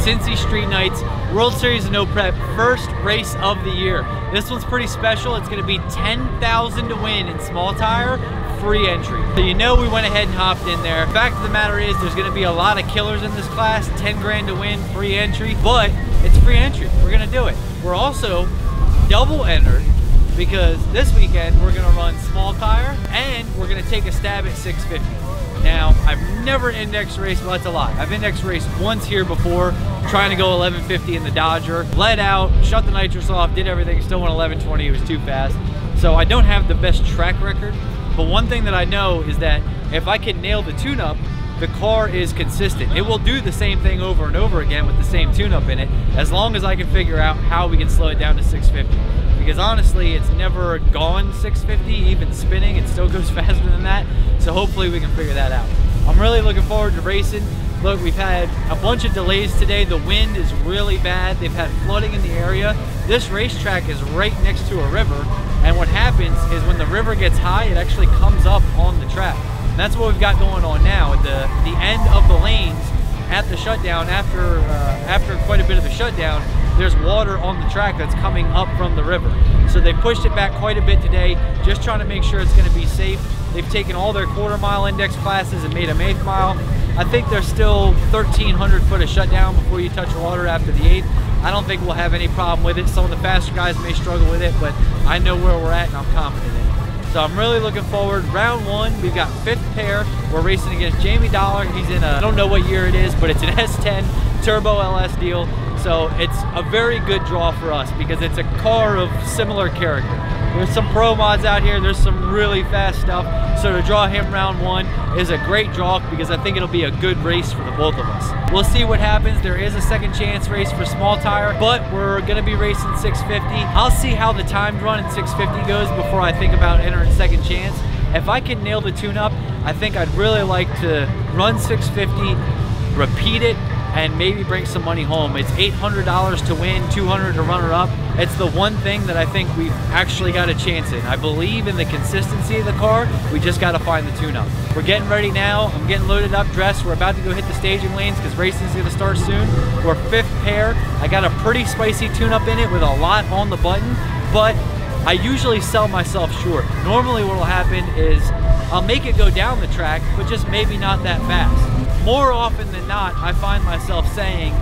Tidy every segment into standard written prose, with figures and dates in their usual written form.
Cincy Street Nights, World Series of No Prep, first race of the year. This one's pretty special. It's gonna be $10,000 to win in small tire, free entry. So you know we went ahead and hopped in there. Fact of the matter is there's gonna be a lot of killers in this class, 10 grand to win, free entry, but it's free entry. We're gonna do it. We're also double entered because this weekend we're gonna run small tire and we're gonna take a stab at 650. Now, I've never index raced, well, that's a lie. I've index raced once here before, trying to go 1150 in the Dodger. Bled out, shut the nitrous off, did everything, still went 1120, it was too fast. So I don't have the best track record, but one thing that I know is that if I can nail the tune-up, the car is consistent. It will do the same thing over and over again with the same tune-up in it, as long as I can figure out how we can slow it down to 650. Because honestly, it's never gone 650, even spinning, it still goes faster than that. So hopefully we can figure that out. I'm really looking forward to racing. Look, we've had a bunch of delays today. The wind is really bad. They've had flooding in the area. This racetrack is right next to a river. And what happens is when the river gets high, it actually comes up on the track. And that's what we've got going on now. At the end of the lanes at the shutdown, after quite a bit of the shutdown, there's water on the track that's coming up from the river. So they pushed it back quite a bit today, just trying to make sure it's gonna be safe. They've taken all their quarter-mile index classes and made them 1/8 mile. I think there's still 1,300 foot of shutdown before you touch water after the 8th. I don't think we'll have any problem with it. Some of the faster guys may struggle with it, but I know where we're at and I'm confident in it. So I'm really looking forward. Round 1, we've got 5th pair. We're racing against Jamie Dollar. He's in I don't know what year it is, but it's an S10 Turbo LS deal. So it's a very good draw for us because it's a car of similar character. There's some pro mods out here, there's some really fast stuff. So to draw him round 1 is a great draw because I think it'll be a good race for the both of us. We'll see what happens. There is a second chance race for small tire, but we're gonna be racing 650. I'll see how the timed run in 650 goes before I think about entering second chance. If I can nail the tune-up, I think I'd really like to run 650, repeat it, and maybe bring some money home. It's $800 to win, $200 to runner up. It's the one thing that I think we've actually got a chance in. I believe in the consistency of the car. We just got to find the tune-up. We're getting ready now. I'm getting loaded up, dressed. We're about to go hit the staging lanes because racing is going to start soon. We're 5th pair. I got a pretty spicy tune-up in it with a lot on the button, but I usually sell myself short. Normally what will happen is I'll make it go down the track, but just maybe not that fast. More often than not, I find myself saying,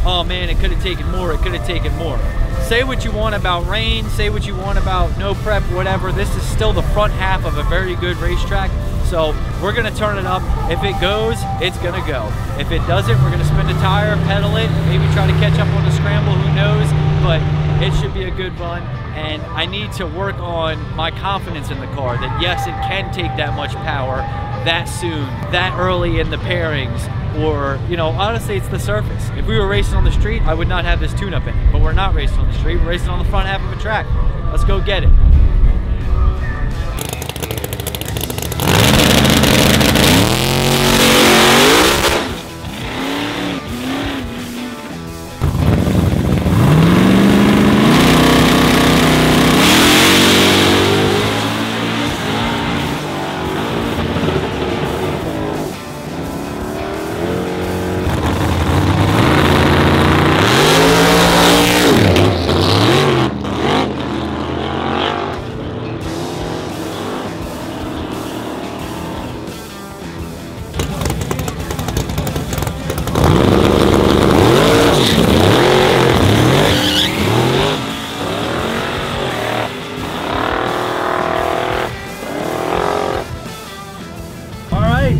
oh man, it could have taken more, it could have taken more. Say what you want about rain, say what you want about no prep, whatever. This is still the front half of a very good racetrack. So we're gonna turn it up. If it goes, it's gonna go. If it doesn't, we're gonna spin a tire, pedal it, maybe try to catch up on the scramble, who knows? But it should be a good run. And I need to work on my confidence in the car that yes, it can take that much power that soon, that early in the pairings, or, you know, honestly, it's the surface. If we were racing on the street, I would not have this tune-up in it, but we're not racing on the street, we're racing on the front half of a track. Let's go get it.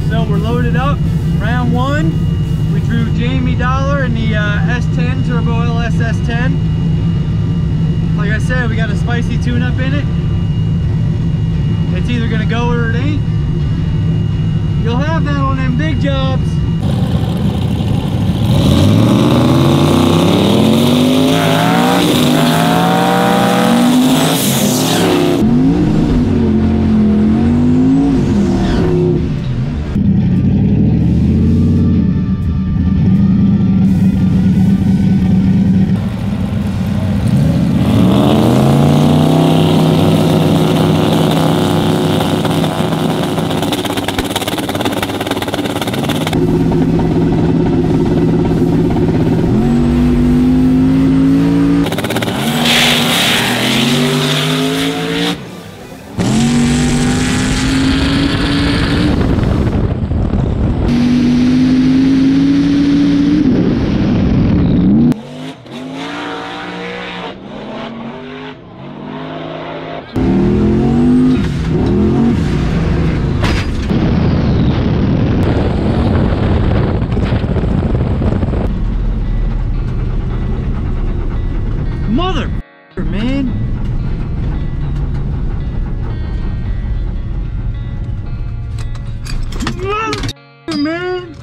So we're loaded up. Round 1, we drew Jamie Dollar in the S10 Turbo LS S10. Like I said, we got a spicy tune-up in it. It's either gonna go or it ain't. You'll have that on them big jobs. Mother, man. Mother, man.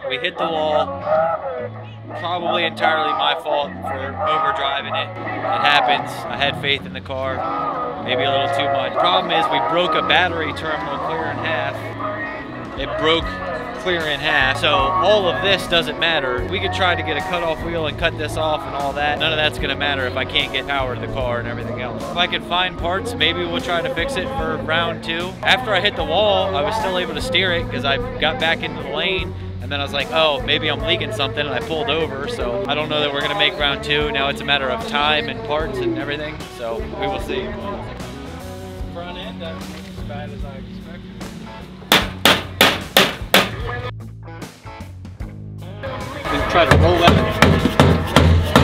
We hit the wall. Probably entirely my fault for overdriving it. It happens. I had faith in the car. Maybe a little too much. Problem is we broke a battery terminal clear in half. It broke clear in half. So all of this doesn't matter. We could try to get a cutoff wheel and cut this off and all that. None of that's gonna matter if I can't get power to the car and everything else. If I can find parts, maybe we'll try to fix it for round 2. After I hit the wall, I was still able to steer it because I got back into the lane. And then I was like, oh, maybe I'm leaking something, and I pulled over. So I don't know that we're gonna make round 2. Now it's a matter of time and parts and everything. So we will see. Front end doesn't look as bad as I expected. Try to roll that.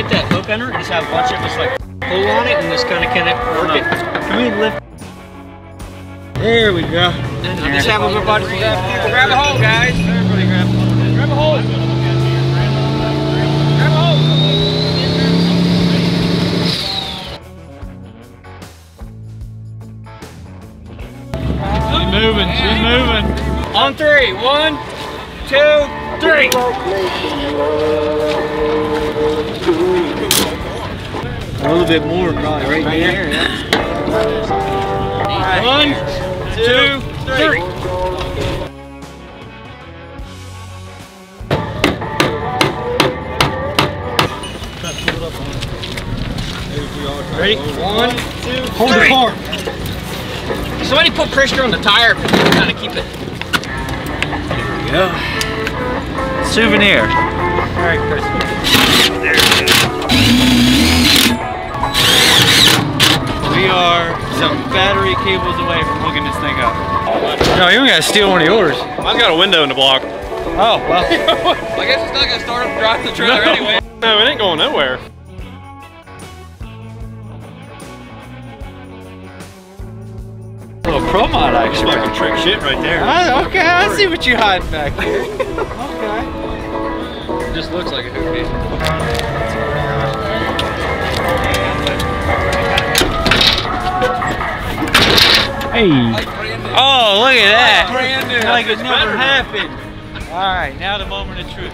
get that hook under it and just have a bunch of just like pull on it and just kind of work it. Can we lift? There we go. And just have everybody grab a hold, guys. Everybody grab a hold. Grab a hold. Grab a hold. She's moving. She's moving. On three. 1, 2, 3. A little bit more, probably right there. Right. 1, 2, 3. Ready? 1, 2, 3. Hold the car. Somebody put pressure on the tire to kind of keep it. There we go. Souvenir. Merry Christmas. There it is. We are some battery cables away from hooking this thing up. No, you don't gotta steal one of yours. I've got a window in the block. Oh, well. I guess it's not gonna start up driving the trailer anyway. No, it ain't going nowhere. Little pro mod action. It's like a trick shit right there. Okay, I see what you're hiding back here. Okay. It just looks like a hook piece. Hey. Oh, look at that. Brand new. Like it never happened. All right, now the moment of truth.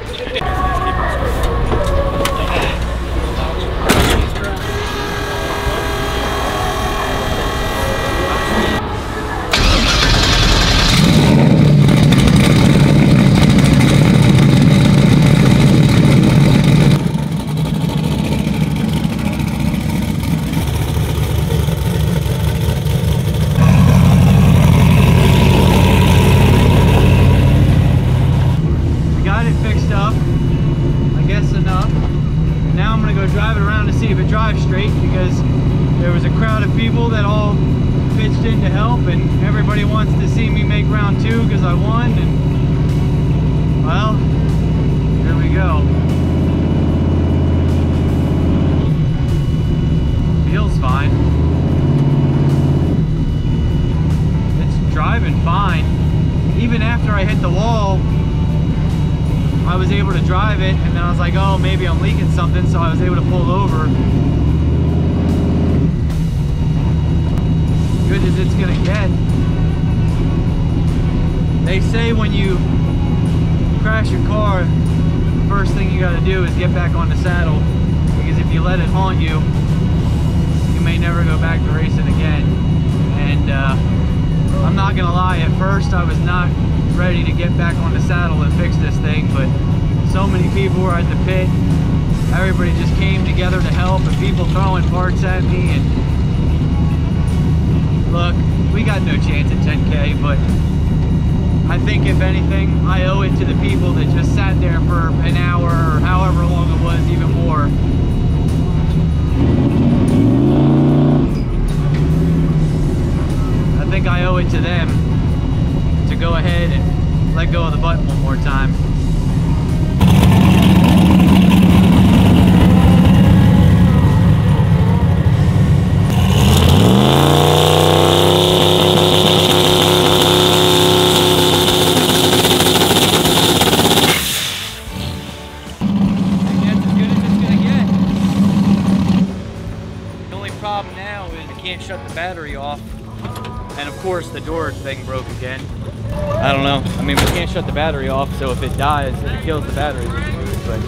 They say when you crash your car, the first thing you gotta do is get back on the saddle, because if you let it haunt you, you may never go back to racing again. And I'm not gonna lie, at first I was not ready to get back on the saddle and fix this thing, but so many people were at the pit, everybody just came together to help, and people throwing parts at me, and look, we got no chance at 10K, but I think if anything, I owe it to the people that just sat there for an hour or however long it was, even more. I think I owe it to them to go ahead and let go of the button one more time. Shut the battery off, and of course the door thing broke again. I don't know, I mean, we can't shut the battery off, so if it dies, it kills the battery, but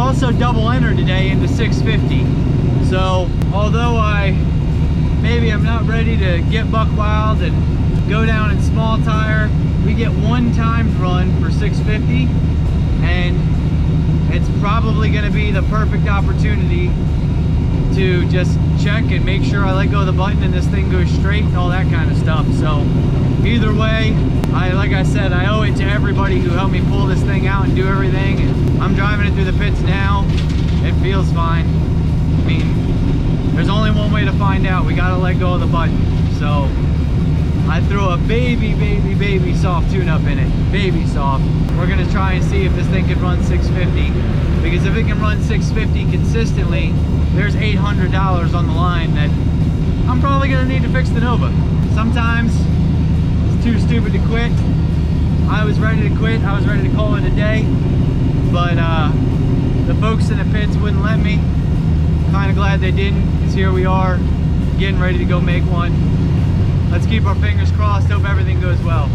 also double entered today into 650. So although maybe I'm not ready to get buck wild and go down in small tire, we get one timed run for 650, and it's probably going to be the perfect opportunity to just check and make sure I let go of the button and this thing goes straight and all that kind of stuff. So either way, like I said, I owe it to everybody who helped me pull this thing out and do everything. And I'm driving it through the pits now. It feels fine. I mean, there's only one way to find out. We got to let go of the button. So I threw a baby soft tune-up in it. Baby soft. We're going to try and see if this thing can run 650. Because if it can run 650 consistently, there's $800 on the line that I'm probably going to need to fix the Nova. Sometimes it's too stupid to quit. I was ready to quit. I was ready to call it a day. But the folks in the pits wouldn't let me. Kind of glad they didn't, because here we are getting ready to go make one. Let's keep our fingers crossed. Hope everything goes well.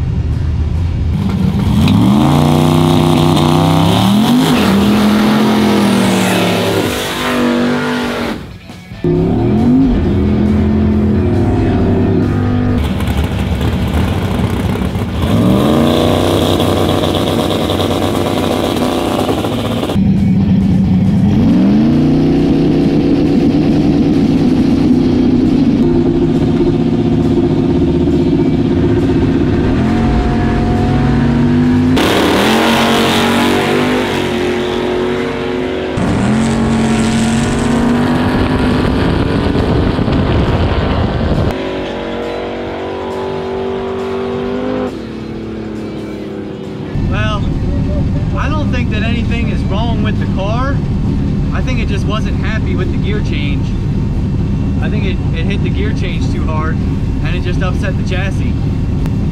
I think it just wasn't happy with the gear change. I think it hit the gear change too hard and it just upset the chassis.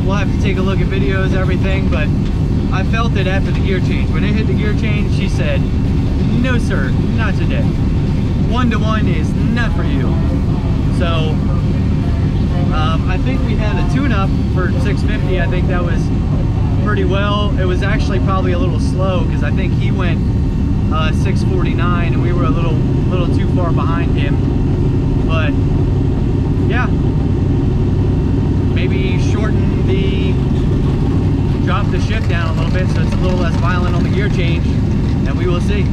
We'll have to take a look at videos, everything, but I felt it after the gear change. When it hit the gear change, she said, "No sir, not today. 1-to-1 is not for you." So I think we had a tune-up for 650. I think that was pretty well. It was actually probably a little slow because I think he went 649 and we were a little too far behind him. But yeah, maybe drop the shift down a little bit so it's a little less violent on the gear change, and we will see.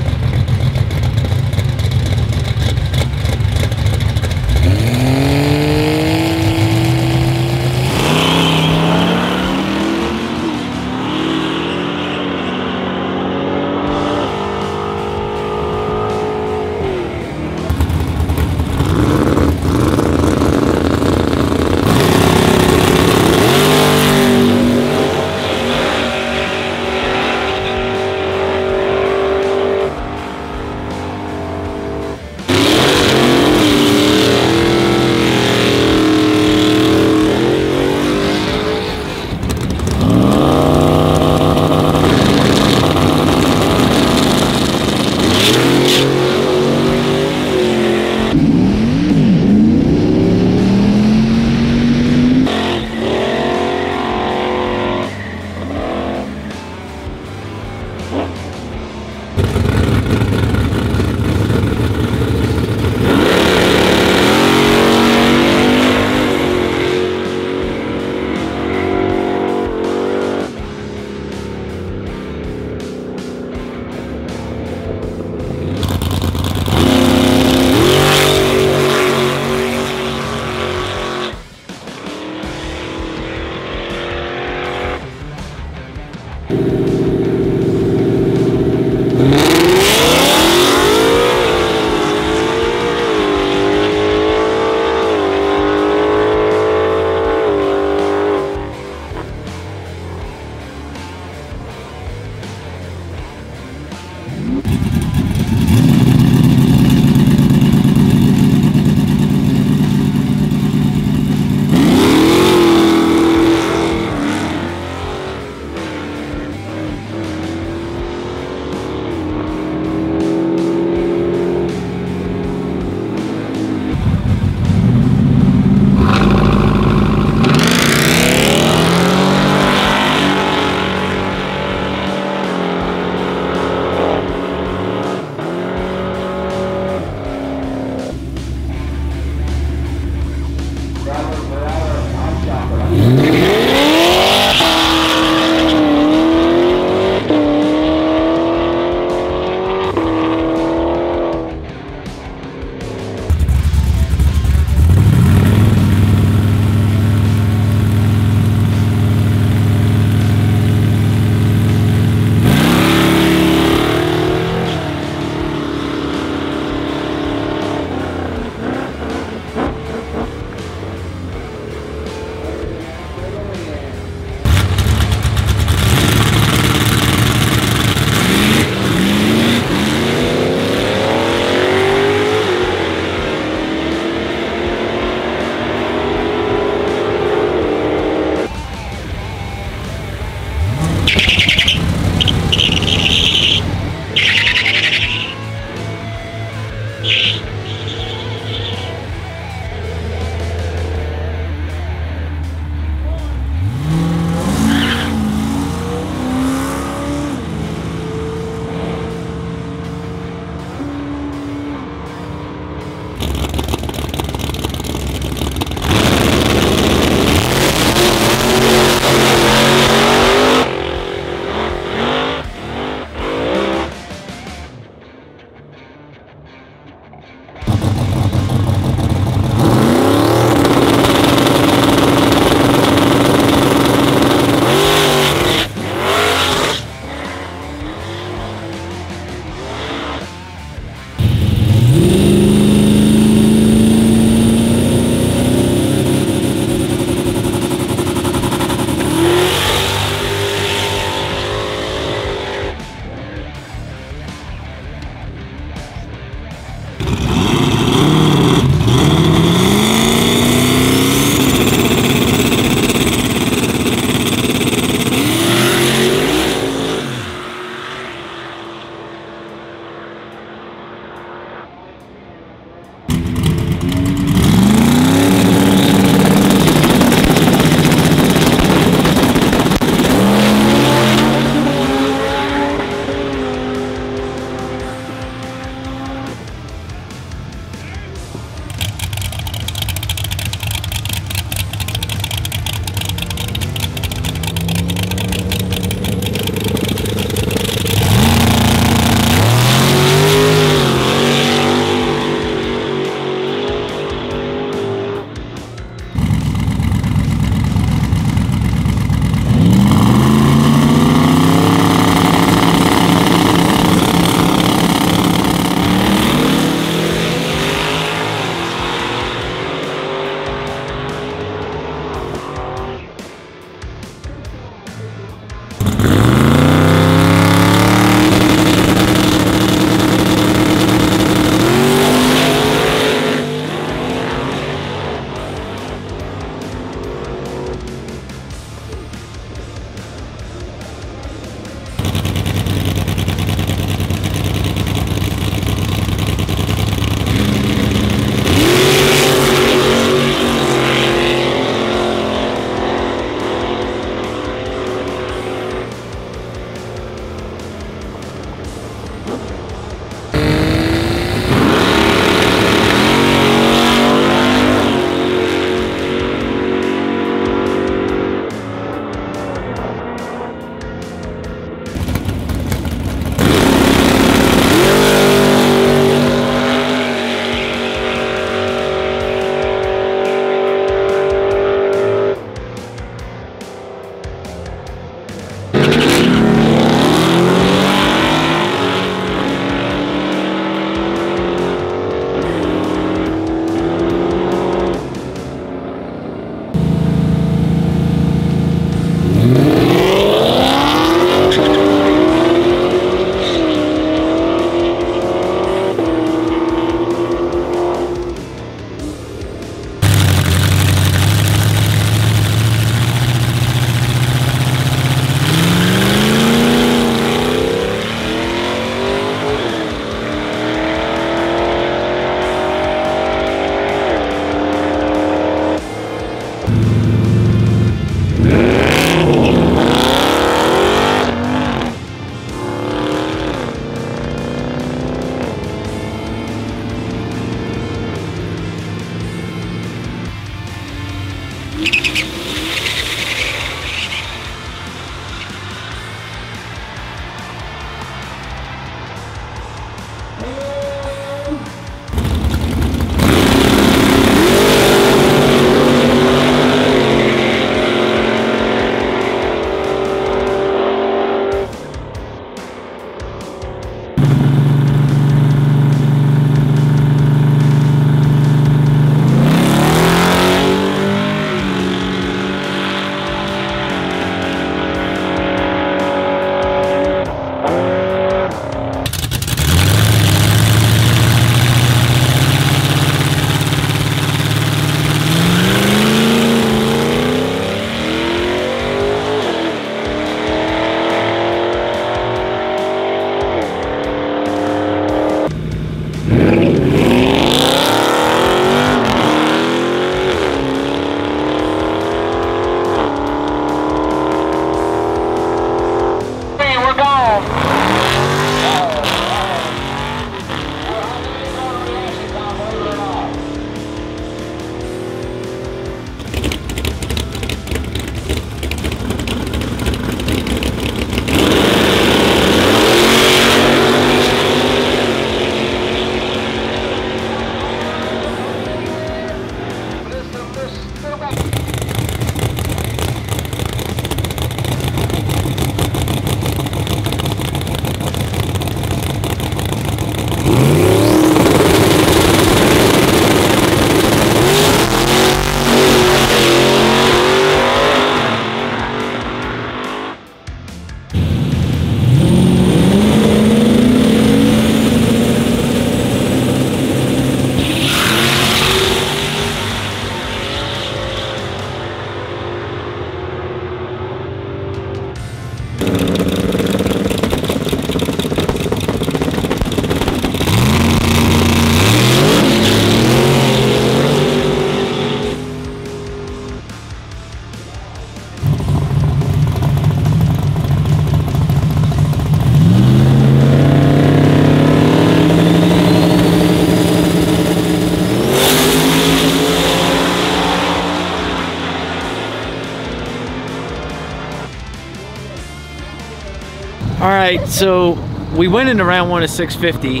All right, so we went into round one of 650.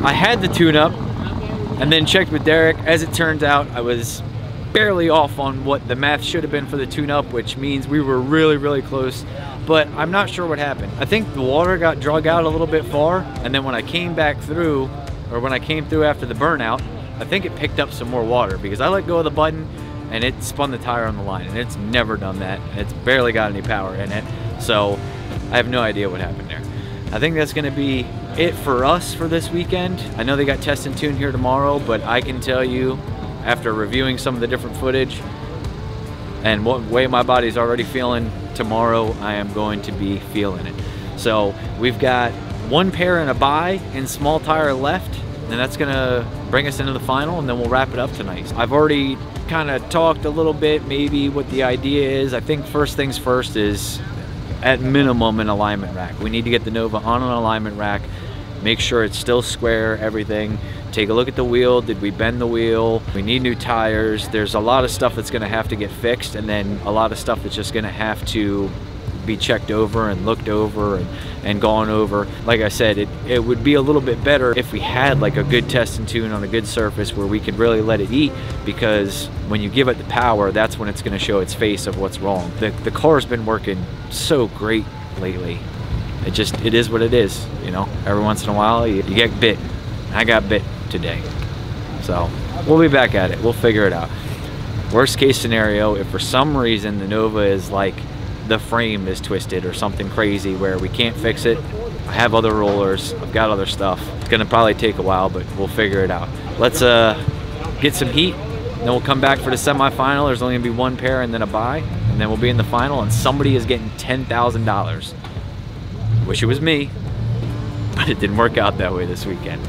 I had the tune-up and then checked with Derek. As it turns out, I was barely off on what the math should have been for the tune-up, which means we were really close, but I'm not sure what happened. I think the water got drug out a little bit far, and then when I came back through, or when I came through after the burnout, I think it picked up some more water because I let go of the button and it spun the tire on the line, and it's never done that. It's barely got any power in it, so I have no idea what happened there. I think that's gonna be it for us for this weekend. I know they got test and tune here tomorrow, but I can tell you, after reviewing some of the different footage and what way my body's already feeling, tomorrow I am going to be feeling it. So we've got one pair and a bye in small tire left, and that's gonna bring us into the final, and then we'll wrap it up tonight. I've already kind of talked a little bit maybe what the idea is. I think first things first is at minimum an alignment rack. We need to get the Nova on an alignment rack, make sure it's still square, everything. Take a look at the wheel. Did we bend the wheel? We need new tires. There's a lot of stuff that's gonna have to get fixed, and then a lot of stuff that's just gonna have to be checked over and looked over and gone over. Like I said, it would be a little bit better if we had like a good test and tune on a good surface where we could really let it eat, because when you give it the power, that's when it's gonna show its face of what's wrong. The car's been working so great lately. It is what it is, you know? Every once in a while, you get bit. I got bit today. So we'll be back at it. We'll figure it out. Worst case scenario, if for some reason the Nova is like, the frame is twisted or something crazy where we can't fix it, I have other rollers, I've got other stuff. It's gonna probably take a while, but we'll figure it out. Let's get some heat, then we'll come back for the semifinal. There's only gonna be one pair and then a bye, and then we'll be in the final, and somebody is getting $10,000. Wish it was me, but it didn't work out that way this weekend.